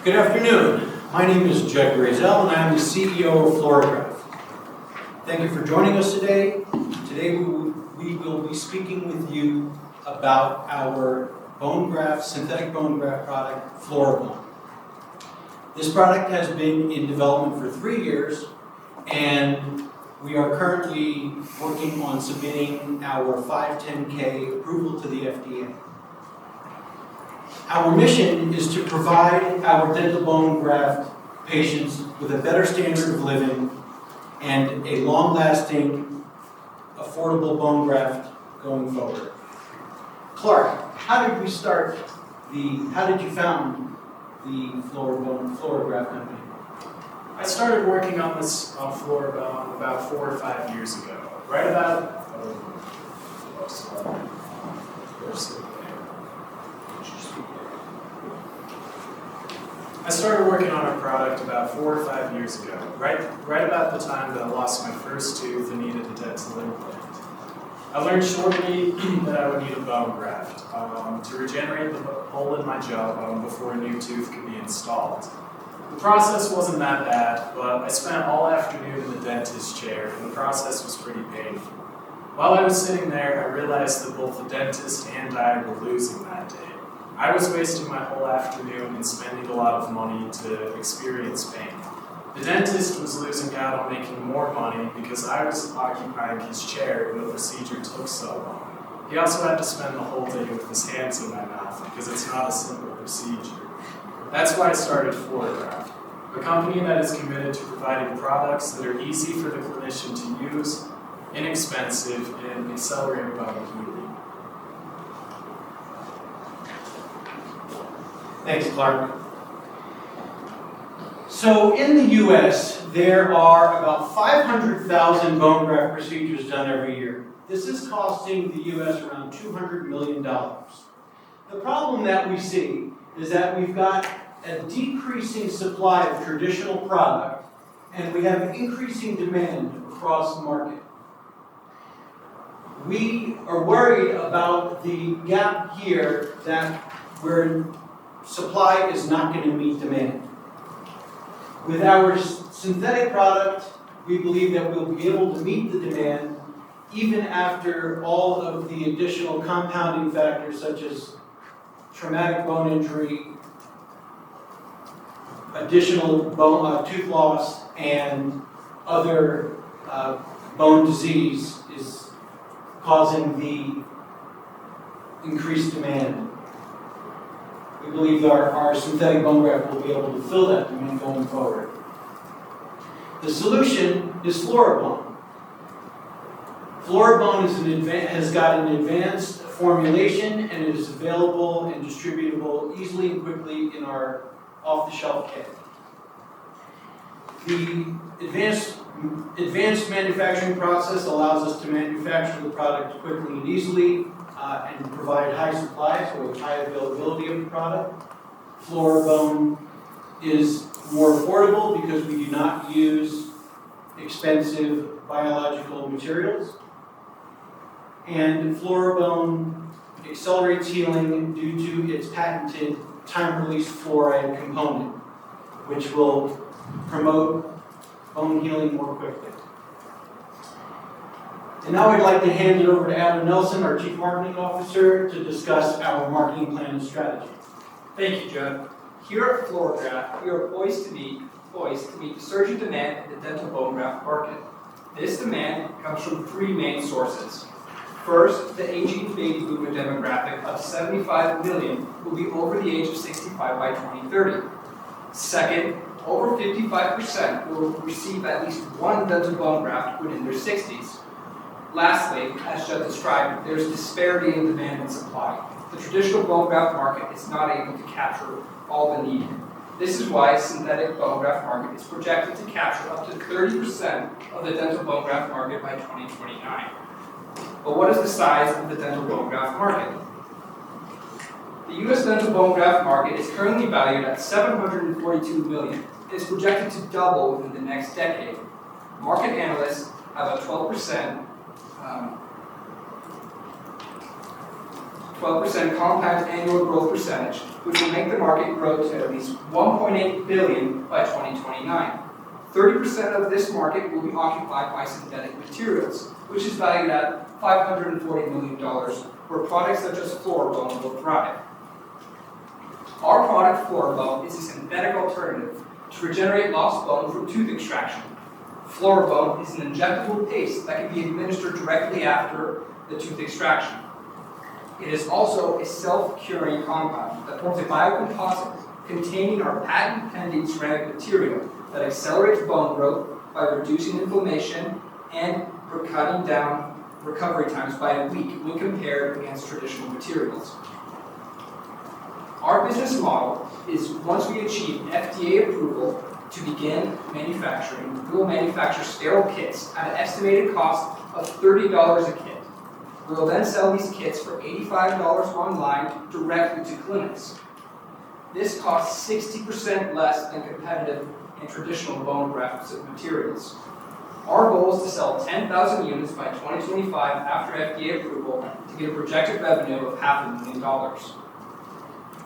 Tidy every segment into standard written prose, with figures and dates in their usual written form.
Good afternoon. My name is Judd Grazel, and I am the CEO of FluoroGraft. Thank you for joining us today. Today we will be speaking with you about our synthetic bone graft product, FluoroBone. This product has been in development for 3 years, and we are currently working on submitting our 510(k) approval to the FDA. Our mission is to provide our dental bone graft patients with a better standard of living and a long-lasting, affordable bone graft going forward. Clark, how did you found the FluoroGraft company? I started working on FluoroBone about 4 or 5 years ago. Right about I started working on a product about 4 or 5 years ago, right about the time that I lost my first tooth and needed a dental implant. I learned shortly that I would need a bone graft to regenerate the hole in my jawbone before a new tooth could be installed. The process wasn't that bad, but I spent all afternoon in the dentist's chair, and the process was pretty painful. While I was sitting there, I realized that both the dentist and I were losing that day. I was wasting my whole afternoon and spending a lot of money to experience pain. The dentist was losing out on making more money because I was occupying his chair and the procedure took so long. He also had to spend the whole day with his hands in my mouth because it's not a simple procedure. That's why I started FluoroGraft, a company that is committed to providing products that are easy for the clinician to use, inexpensive, and accelerate bone healing. Thanks, Clark. So in the U.S., there are about 500,000 bone graft procedures done every year. This is costing the U.S. around $200 million. The problem that we see is that we've got a decreasing supply of traditional product, and we have increasing demand across the market. We are worried about the gap here where supply is not going to meet demand. With our synthetic product, we believe that we'll be able to meet the demand even after all of the additional compounding factors such as traumatic bone injury, additional tooth loss, and other bone disease is causing the increased demand. We believe our synthetic bone graft will be able to fill that demand going forward. The solution is FluoroBone. FluoroBone has got an advanced formulation, and it is available and distributable easily and quickly in our off-the-shelf kit. The advanced manufacturing process allows us to manufacture the product quickly and easily and provide high supply, so high availability of the product. FluoroBone is more affordable because we do not use expensive biological materials. And FluoroBone accelerates healing due to its patented time-release fluoride component, which will promote bone healing more quickly. And now I'd like to hand it over to Adam Nelson, our Chief Marketing Officer, to discuss our marketing plan and strategy. Thank you, Judd. Here at FluoroGraft, we are poised to meet the surging demand in the dental bone graft market. This demand comes from 3 main sources. First, the aging baby boomer demographic of 75 million will be over the age of 65 by 2030. Second, over 55% will receive at least one dental bone graft within their 60s. Lastly, as Judd described, there's disparity in demand and supply. The traditional bone graft market is not able to capture all the need. This is why synthetic bone graft market is projected to capture up to 30% of the dental bone graft market by 2029. But what is the size of the dental bone graft market? The U.S. dental bone graft market is currently valued at $742 million. It is projected to double within the next decade. Market analysts have a 12% 12% compound annual growth percentage, which will make the market grow to at least $1.8 billion by 2029. 30% of this market will be occupied by synthetic materials, which is valued at $540 million, where products such as FluoroGraft will thrive. Our product, FluoroGraft, is a synthetic alternative to regenerate lost bone from tooth extraction. FluoroGraft is an injectable paste that can be administered directly after the tooth extraction. It is also a self-curing compound that forms a biocomposite containing our patent-pending ceramic material that accelerates bone growth by reducing inflammation and for cutting down recovery times by a week when compared against traditional materials. Our business model is once we achieve FDA approval to begin manufacturing, we will manufacture sterile kits at an estimated cost of $30 a kit. We will then sell these kits for $85 online directly to clinics. This costs 60% less than competitive and traditional bone graft materials. Our goal is to sell 10,000 units by 2025 after FDA approval to get a projected revenue of $500,000.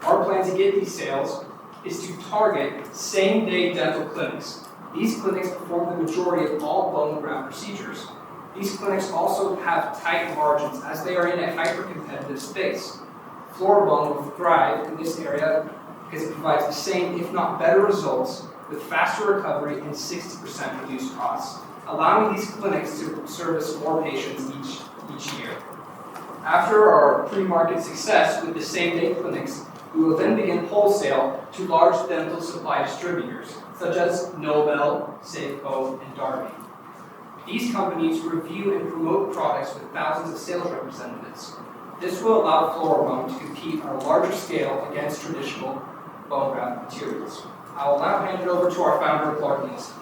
Our plan to get these sales is to target same-day dental clinics. These clinics perform the majority of all bone graft procedures. These clinics also have tight margins as they are in a hyper-competitive space. FluoroBone will thrive in this area because it provides the same, if not better results, with faster recovery and 60% reduced costs, allowing these clinics to service more patients each year. After our pre-market success with the same-day clinics, we will then begin wholesale to large dental supply distributors, such as Nobel, Safeco, and Darby. These companies review and promote products with thousands of sales representatives. This will allow FluoroGraft to compete on a larger scale against traditional bone graft materials. I will now hand it over to our founder, Clark Nielsen.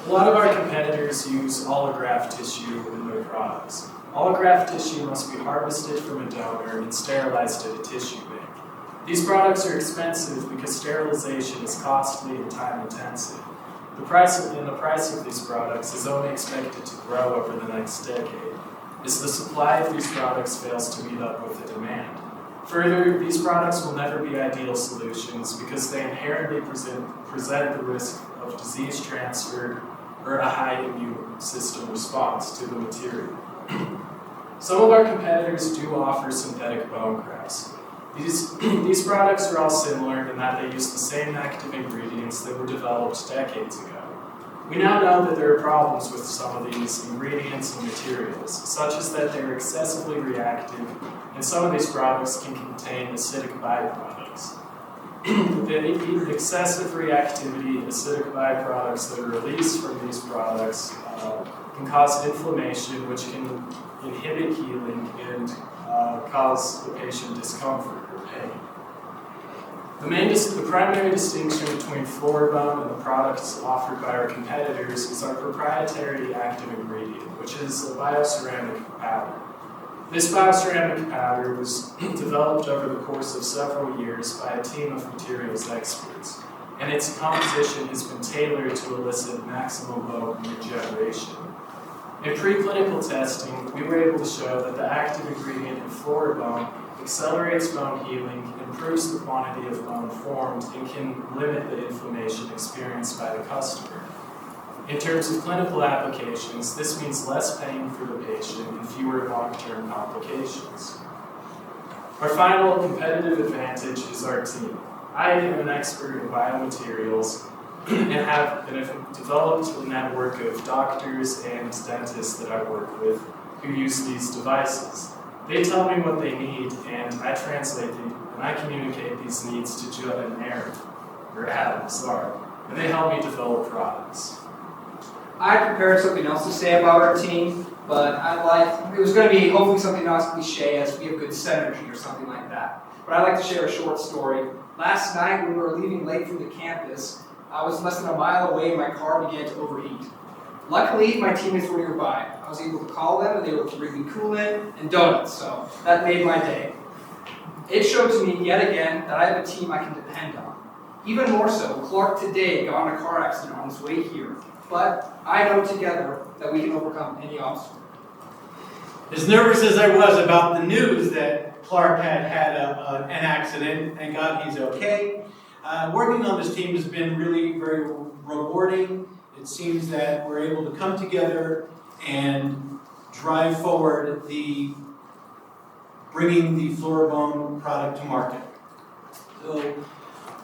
A lot of our competitors use allograft tissue in their products. Allograft tissue must be harvested from a donor and sterilized at a tissue bank. These products are expensive because sterilization is costly and time-intensive. The price of these products is only expected to grow over the next decade, as the supply of these products fails to meet up with the demand. Further, these products will never be ideal solutions because they inherently present the risk of disease transfer or a high immune system response to the material. Some of our competitors do offer synthetic bone grafts. These products are all similar in that they use the same active ingredients that were developed decades ago. We now know that there are problems with some of these ingredients and materials, such as that they are excessively reactive, and some of these products can contain acidic byproducts. The excessive reactivity and acidic byproducts that are released from these products can cause inflammation, which can inhibit healing and cause the patient discomfort or pain. The primary distinction between FluoroGraft and the products offered by our competitors is our proprietary active ingredient, which is a bioceramic powder. This bioceramic powder was developed over the course of several years by a team of materials experts, and its composition has been tailored to elicit maximum bone regeneration. In preclinical testing, we were able to show that the active ingredient in FluoroGraft accelerates bone healing, improves the quantity of bone formed, and can limit the inflammation experienced by the customer. In terms of clinical applications, this means less pain for the patient and fewer long-term complications. Our final competitive advantage is our team. I am an expert in biomaterials and have developed a network of doctors and dentists that I work with who use these devices. They tell me what they need, and I translate them, and I communicate these needs to Judd and Adam, and they help me develop products. I prepared something else to say about our team, but it was going to be hopefully something not cliche as we have good synergy or something like that. But I'd like to share a short story. Last night when we were leaving late from the campus, I was less than a mile away and my car began to overheat. Luckily, my teammates were nearby. I was able to call them and they were able to bring me coolant and donuts, so that made my day. It showed to me yet again that I have a team I can depend on. Even more so, Clark today got in a car accident on his way here. But I know together that we can overcome any obstacle. As nervous as I was about the news that Clark had an accident, thank God he's okay. Working on this team has been really very rewarding. It seems that we're able to come together and drive forward bringing the FluoroBone product to market. So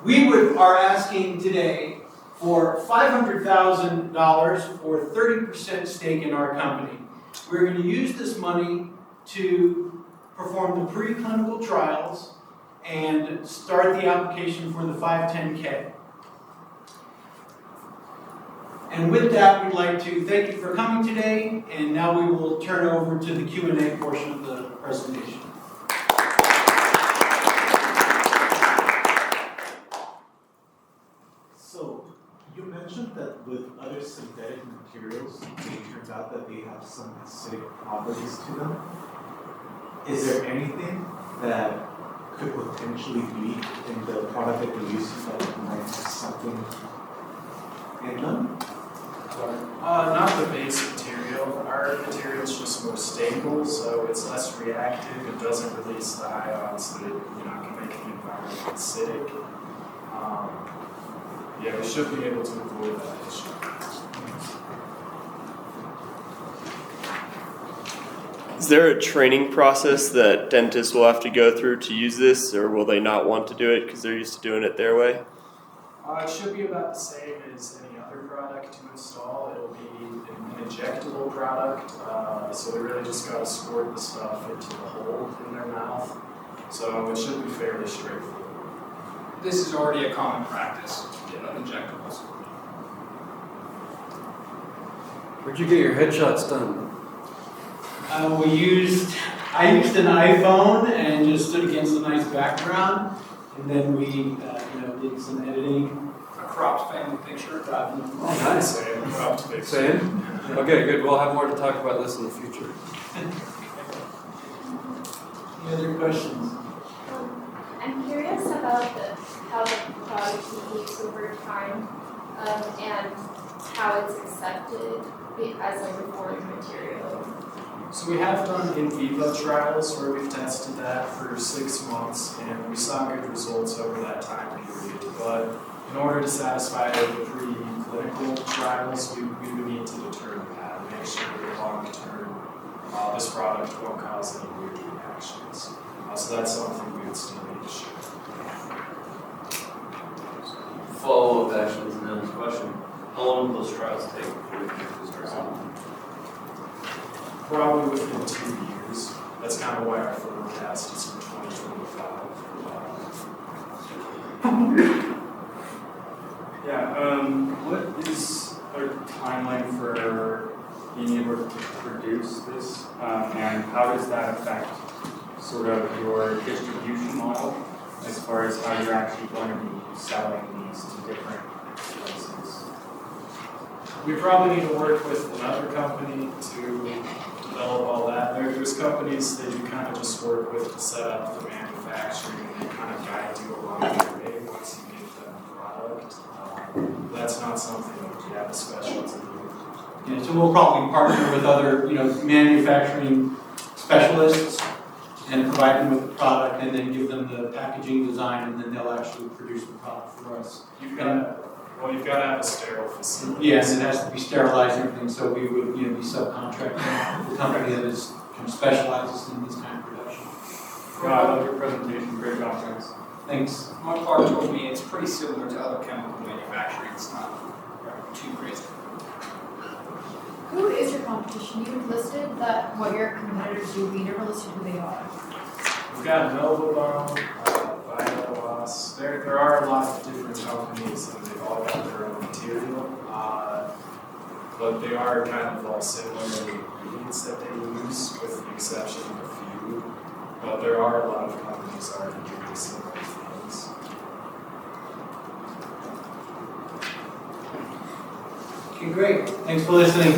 we are asking today for $500,000 for 30% stake in our company. We're going to use this money to perform the preclinical trials and start the application for the 510K. And with that, we'd like to thank you for coming today, and now we will turn over to the Q&A portion of the presentation. So, you mentioned that with other synthetic materials, it turns out that they have some acidic properties to them. Is there anything that could potentially be in the product that you're using that might have something in them? Not the base material. Our material is just more stable, so it's less reactive. It doesn't release the ions that can make the environment acidic. Yeah, we should be able to avoid that issue. Is there a training process that dentists will have to go through to use this, or will they not want to do it because they're used to doing it their way? It should be about the same as any other product to install. It'll be an injectable product, so they really just got to squirt the stuff into the hole in their mouth. So it should be fairly straightforward. This is already a common practice in injectables. Where'd you get your headshots done? I used an iPhone and just stood against a nice background, and then we did some editing. A cropped family picture. Oh, nice. Same? Okay, good. We'll have more to talk about this in the future. Any other questions? I'm curious about how the product behaves over time and how it's accepted as a reformed material. So we have done in vivo trials where we've tested that for 6 months, and we saw good results over that time period. But in order to satisfy the preclinical trials, we would need to determine that and make sure that long term this product won't cause any weird reactions. So that's something we would still need to show. Follow-up actually to Neil's question. How long will those trials take before we can start selling? Probably within 2 years. That's kind of why our forecast is for 2025. What is a timeline for being able to produce this, and how does that affect sort of your distribution model as far as how you're actually going to be selling these to different places? We probably need to work with another company to develop all that. There's companies that you kind of just work with to set up the manufacturing, and they kind of guide you along the way once you get the product. That's not something that we have a specialty in. Yeah, so we'll probably partner with other, manufacturing specialists and provide them with the product, and then give them the packaging design, and then they'll actually produce the product for us. You've got to have a sterile facility. Yes, it has to be sterilized and everything, so we would, be subcontracting the company that specializes in this kind of production. I love your presentation. Great job, guys. Thanks. My partner told me it's pretty similar to other chemical manufacturing. It's not too crazy. Who is your competition? You've listed what your competitors do, but you never listed who they are. We've got Novabone, Vitalos. There are a lot of different companies, and they've all got their own material. But they are kind of all similar in the ingredients that they use, with the exception of a few. But there are a lot of companies already doing similar things. Okay, great. Thanks for listening.